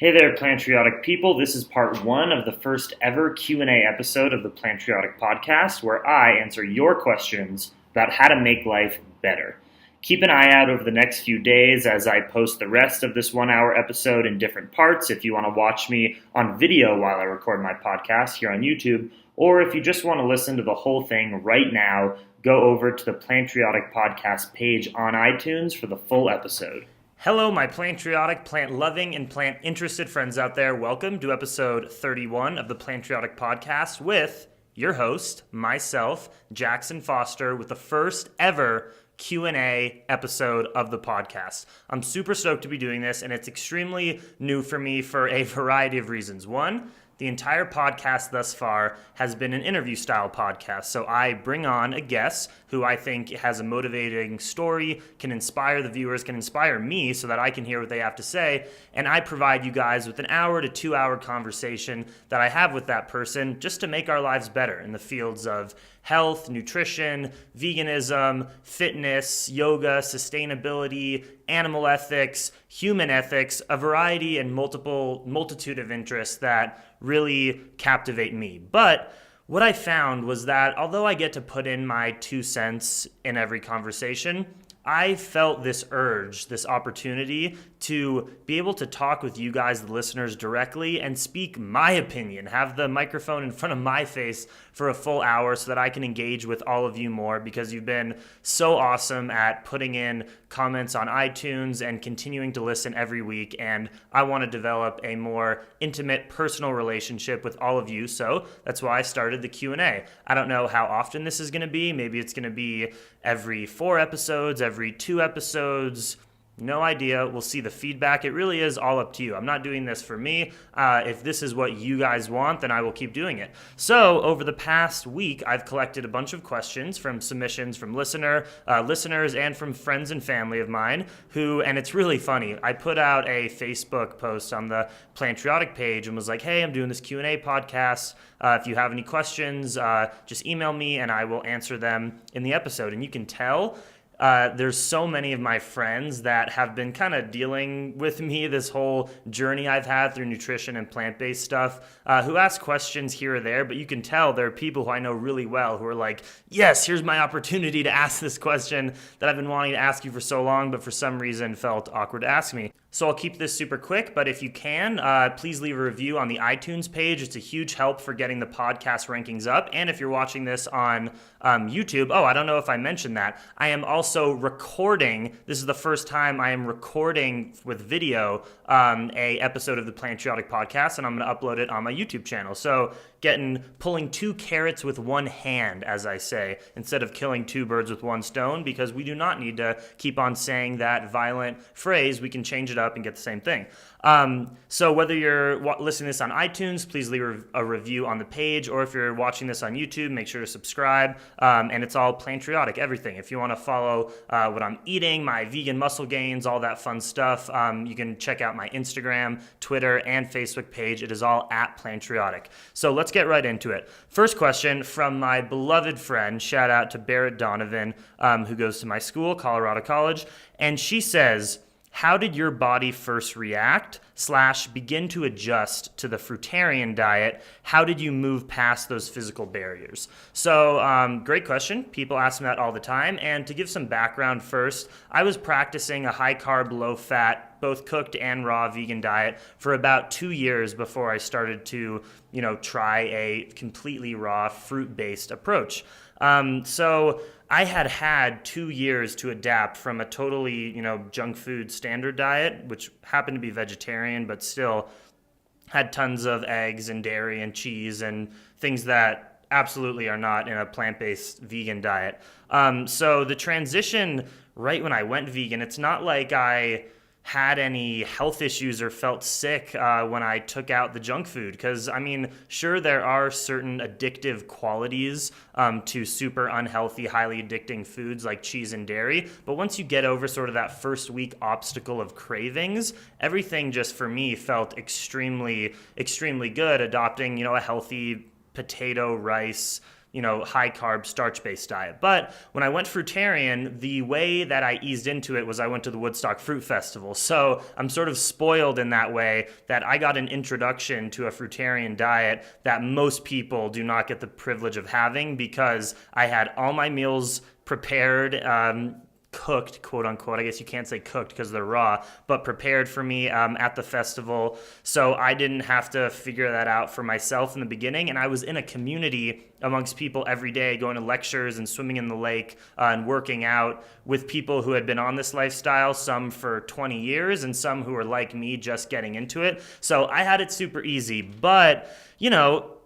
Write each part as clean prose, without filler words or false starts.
Hey there, Plantriotic people. This is part one of the first ever Q&A episode of the Plantriotic podcast, where I answer your questions about how to make life better. Keep an eye out over the next few days as I post the rest of this 1 hour episode in different parts if you want to watch me on video while I record my podcast here on YouTube, or if you just want to listen to the whole thing right now, go over to the Plantriotic podcast page on iTunes for the full episode. Hello, my Plantriotic, plant-loving, and plant-interested friends out there. Welcome to episode 31 of the Plantriotic podcast with your host, myself, Jackson Foster, with the first ever Q&A episode of the podcast. I'm super stoked to be doing this, and it's extremely new for me for a variety of reasons. One, the entire podcast thus far has been an interview-style podcast, so I bring on a guest who I think has a motivating story, can inspire the viewers, can inspire me so that I can hear what they have to say, and I provide you guys with an hour to 2 hour conversation that I have with that person just to make our lives better in the fields of health, nutrition, veganism, fitness, yoga, sustainability, animal ethics, human ethics, a variety and multitude of interests that really captivate me. But what I found was that although I get to put in my 2 cents in every conversation, I felt this urge, this opportunity to be able to talk with you guys, the listeners, directly and speak my opinion, have the microphone in front of my face for a full hour so that I can engage with all of you more, because you've been so awesome at putting in comments on iTunes and continuing to listen every week, and I want to develop a more intimate, personal relationship with all of you, so that's why I started the Q&A. I don't know how often this is going to be. Maybe it's going to be every 4 episodes, every 2 episodes. No idea. We'll see the feedback. It really is all up to you. I'm not doing this for me. If this is what you guys want, then I will keep doing it. So over the past week, I've collected a bunch of questions from submissions from listeners and from friends and family of mine and it's really funny. I put out a Facebook post on the Plantriotic page and was like, hey, I'm doing this Q&A podcast. If you have any questions, just email me and I will answer them in the episode. And you can tell there's so many of my friends that have been kind of dealing with me this whole journey I've had through nutrition and plant-based stuff, who ask questions here or there, but you can tell there are people who I know really well who are like, yes, here's my opportunity to ask this question that I've been wanting to ask you for so long, but for some reason felt awkward to ask me. So I'll keep this super quick, but if you can, please leave a review on the iTunes page. It's a huge help for getting the podcast rankings up. And if you're watching this on YouTube, I don't know if I mentioned that, I am also recording. This is the first time I am recording with video a episode of the Plantriotic podcast, and I'm going to upload it on my YouTube channel. So pulling 2 carrots with one hand, as I say, instead of killing 2 birds with one stone, because we do not need to keep on saying that violent phrase. We can change it up and get the same thing. So whether you're listening to this on iTunes, please leave a review on the page, or if you're watching this on YouTube, make sure to subscribe. And it's all Plantriotic, everything. If you want to follow what I'm eating, my vegan muscle gains, all that fun stuff, you can check out my Instagram, Twitter, and Facebook page. It is all at Plantriotic. So let's get right into it. First question from my beloved friend, shout out to Barrett Donovan, who goes to my school, Colorado College, and she says, how did your body first react / begin to adjust to the fruitarian diet? How did you move past those physical barriers? So great question. People ask me that all the time. And to give some background first, I was practicing a high-carb, low-fat, both cooked and raw vegan diet for about 2 years before I started to, try a completely raw, fruit-based approach. So I had 2 years to adapt from a totally, junk food standard diet, which happened to be vegetarian, but still had tons of eggs and dairy and cheese and things that absolutely are not in a plant-based vegan diet. So the transition right when I went vegan, it's not like I had any health issues or felt sick when I took out the junk food. Because, sure, there are certain addictive qualities to super unhealthy, highly addicting foods like cheese and dairy. But once you get over sort of that first week obstacle of cravings, everything just for me felt extremely, extremely good, adopting, a healthy potato, rice, high carb, starch-based diet. But when I went fruitarian, the way that I eased into it was I went to the Woodstock Fruit Festival. So I'm sort of spoiled in that way that I got an introduction to a fruitarian diet that most people do not get the privilege of having, because I had all my meals prepared, cooked, quote unquote. I guess you can't say cooked because they're raw, but prepared for me at the festival. So I didn't have to figure that out for myself in the beginning. And I was in a community amongst people every day, going to lectures and swimming in the lake and working out with people who had been on this lifestyle, some for 20 years and some who were like me, just getting into it. So I had it super easy. But,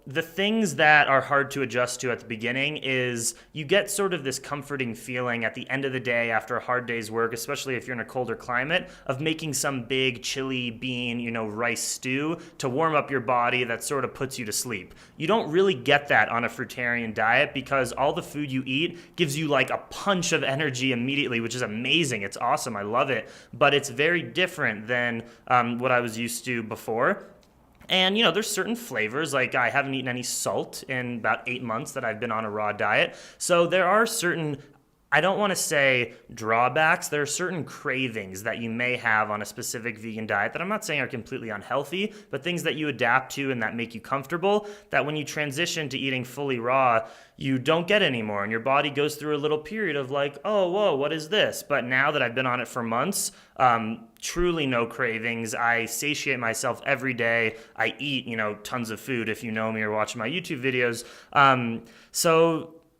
the things that are hard to adjust to at the beginning is you get sort of this comforting feeling at the end of the day after a hard day's work, especially if you're in a colder climate, of making some big chili bean, rice stew to warm up your body that sort of puts you to sleep. You don't really get that on a fruitarian diet because all the food you eat gives you like a punch of energy immediately, which is amazing. It's awesome. I love it. But it's very different than what I was used to before. And, there's certain flavors, like I haven't eaten any salt in about 8 months that I've been on a raw diet. So there are certain, I don't want to say drawbacks, there are certain cravings that you may have on a specific vegan diet that I'm not saying are completely unhealthy, but things that you adapt to and that make you comfortable, that when you transition to eating fully raw, you don't get anymore. And your body goes through a little period of like, oh, whoa, what is this? But now that I've been on it for months, truly no cravings. I satiate myself every day. I eat, tons of food if you know me or watch my YouTube videos.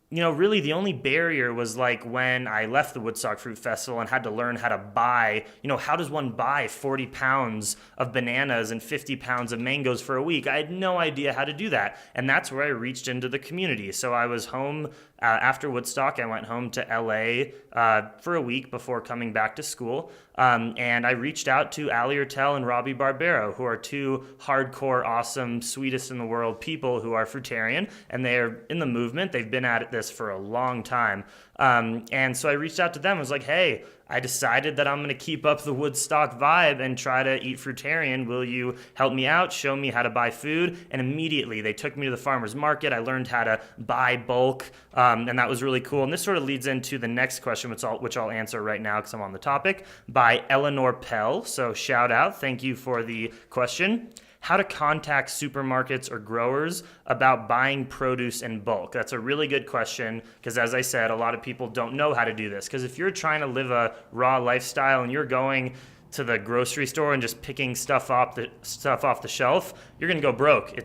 Really the only barrier was like when I left the Woodstock Fruit Festival and had to learn how to buy, how does one buy 40 pounds of bananas and 50 pounds of mangoes for a week? I had no idea how to do that. And that's where I reached into the community. So I was home after Woodstock. I went home to LA for a week before coming back to school. And I reached out to Ali Ertel and Robbie Barbero, who are two hardcore, awesome, sweetest in the world people who are fruitarian, and they are in the movement. They've been at this for a long time. And so I reached out to them. I was like, hey, I decided that I'm going to keep up the Woodstock vibe and try to eat fruitarian. Will you help me out? Show me how to buy food? And immediately they took me to the farmer's market. I learned how to buy bulk, and that was really cool. And this sort of leads into the next question, which I'll answer right now because I'm on the topic, by Eleanor Pell. So shout out. Thank you for the question. How to contact supermarkets or growers about buying produce in bulk? That's a really good question because, as I said, a lot of people don't know how to do this. Because if you're trying to live a raw lifestyle and you're going to the grocery store and just picking stuff off the shelf, you're going to go broke.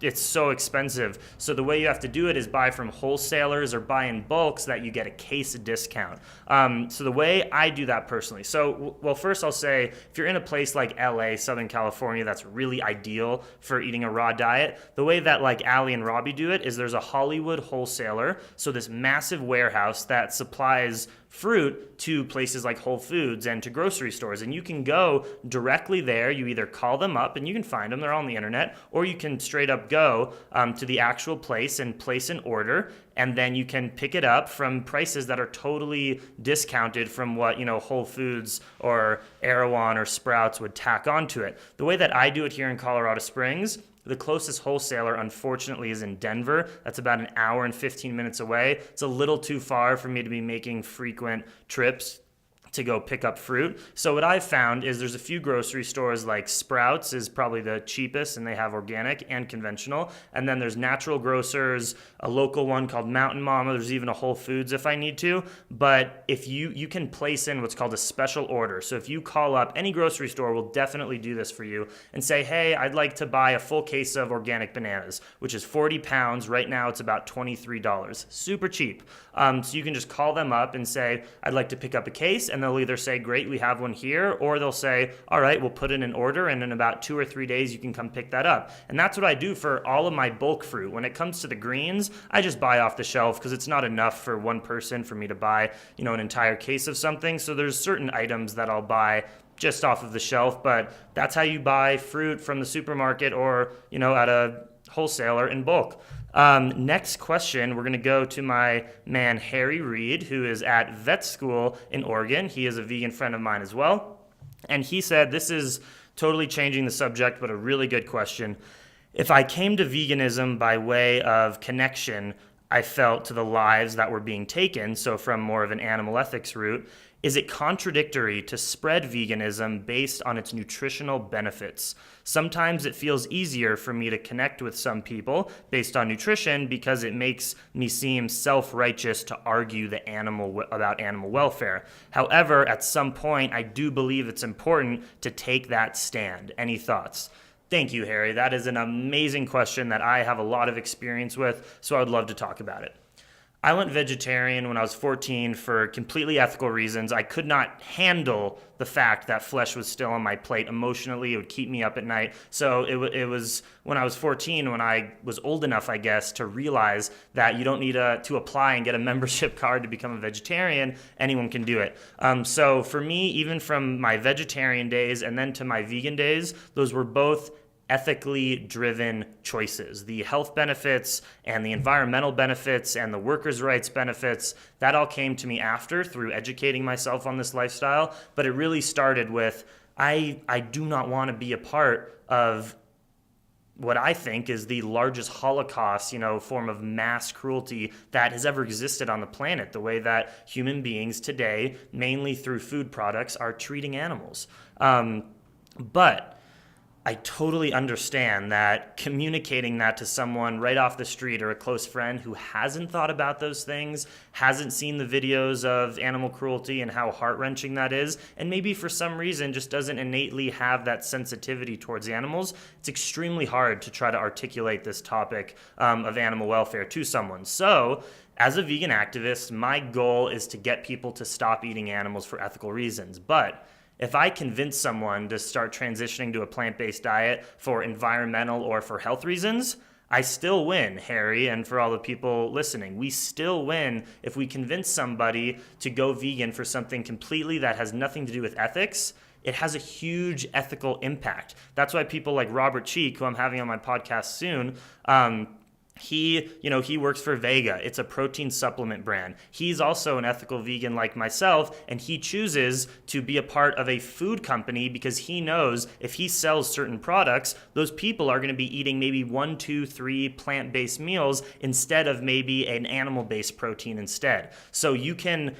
It's so expensive. So the way you have to do it is buy from wholesalers or buy in bulk so that you get a case discount. So the way I do that personally. So, well, first I'll say, if you're in a place like LA, Southern California, that's really ideal for eating a raw diet. The way that like Ali and Robbie do it is there's a Hollywood wholesaler. So this massive warehouse that supplies fruit to places like Whole Foods and to grocery stores. And you can go directly there. You either call them up and you can find them, they're on the internet, or you can straight up go to the actual place and place an order. And then you can pick it up from prices that are totally discounted from what, Whole Foods or Erewhon or Sprouts would tack onto it. The way that I do it here in Colorado Springs, the closest wholesaler, unfortunately, is in Denver. That's about an hour and 15 minutes away. It's a little too far for me to be making frequent trips to go pick up fruit. So what I've found is there's a few grocery stores, like Sprouts is probably the cheapest, and they have organic and conventional. And then there's Natural Grocers, a local one called Mountain Mama. There's even a Whole Foods if I need to. But if you can place in what's called a special order. So if you call up, any grocery store will definitely do this for you and say, hey, I'd like to buy a full case of organic bananas, which is 40 pounds. Right now it's about $23. Super cheap. So you can just call them up and say, I'd like to pick up a case, and they'll either say, great, we have one here, or they'll say, all right, we'll put in an order, and in about 2 or 3 days, you can come pick that up. And that's what I do for all of my bulk fruit. When it comes to the greens, I just buy off the shelf because it's not enough for one person for me to buy, an entire case of something. So there's certain items that I'll buy just off of the shelf, but that's how you buy fruit from the supermarket or, at a wholesaler in bulk. Next question, we're going to go to my man Harry Reed, who is at vet school in Oregon. He is a vegan friend of mine as well. And he said, this is totally changing the subject, but a really good question. If I came to veganism by way of connection, I felt, to the lives that were being taken, so from more of an animal ethics route, is it contradictory to spread veganism based on its nutritional benefits? Sometimes it feels easier for me to connect with some people based on nutrition because it makes me seem self-righteous to argue about animal welfare. However, at some point, I do believe it's important to take that stand. Any thoughts? Thank you, Harry. That is an amazing question that I have a lot of experience with, so I would love to talk about it. I went vegetarian when I was 14 for completely ethical reasons. I could not handle the fact that flesh was still on my plate emotionally. It would keep me up at night. So it was when I was 14, when I was old enough, I guess, to realize that you don't need to apply and get a membership card to become a vegetarian. Anyone can do it. So for me, even from my vegetarian days and then to my vegan days, those were both ethically driven choices. The health benefits and the environmental benefits and the workers' rights benefits, that all came to me after through educating myself on this lifestyle. But it really started with, I do not want to be a part of what I think is the largest Holocaust, form of mass cruelty that has ever existed on the planet, the way that human beings today, mainly through food products, are treating animals. But I totally understand that communicating that to someone right off the street or a close friend who hasn't thought about those things, hasn't seen the videos of animal cruelty and how heart-wrenching that is, and maybe for some reason just doesn't innately have that sensitivity towards animals, it's extremely hard to try to articulate this topic of animal welfare to someone. So, as a vegan activist, my goal is to get people to stop eating animals for ethical reasons. But if I convince someone to start transitioning to a plant-based diet for environmental or for health reasons, I still win, Harry, and for all the people listening. We still win if we convince somebody to go vegan for something completely that has nothing to do with ethics. It has a huge ethical impact. That's why people like Robert Cheek, who I'm having on my podcast soon, he works for Vega. It's a protein supplement brand. He's also an ethical vegan like myself, and he chooses to be a part of a food company because he knows if he sells certain products, those people are going to be eating maybe 1, 2, 3 plant-based meals instead of maybe an animal-based protein instead. So you can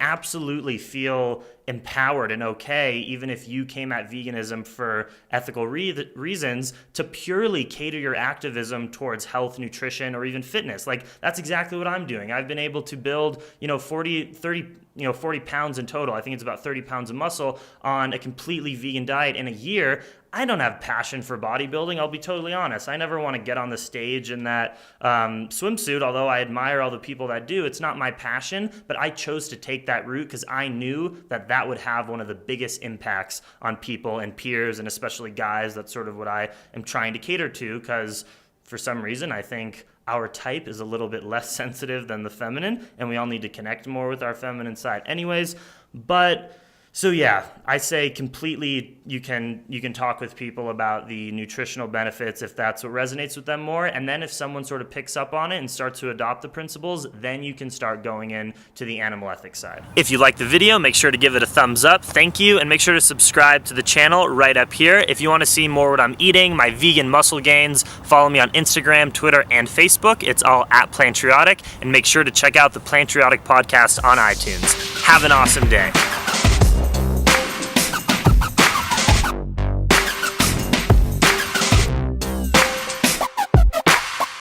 absolutely feel empowered and okay, even if you came at veganism for ethical reasons, to purely cater your activism towards health, nutrition, or even fitness. Like, that's exactly what I'm doing. I've been able to build, 40 pounds in total. I think it's about 30 pounds of muscle on a completely vegan diet in a year. I don't have passion for bodybuilding, I'll be totally honest. I never want to get on the stage in that swimsuit, although I admire all the people that do. It's not my passion, but I chose to take that route because I knew that would have one of the biggest impacts on people and peers, and especially guys. That's sort of what I am trying to cater to, because for some reason I think our type is a little bit less sensitive than the feminine, and we all need to connect more with our feminine side anyways. But so yeah, I say completely you can talk with people about the nutritional benefits if that's what resonates with them more, and then if someone sort of picks up on it and starts to adopt the principles, then you can start going in to the animal ethics side. If you liked the video, make sure to give it a thumbs up. Thank you, and make sure to subscribe to the channel right up here. If you want to see more what I'm eating, my vegan muscle gains, follow me on Instagram, Twitter, and Facebook. It's all at Plantriotic, and make sure to check out the Plantriotic podcast on iTunes. Have an awesome day.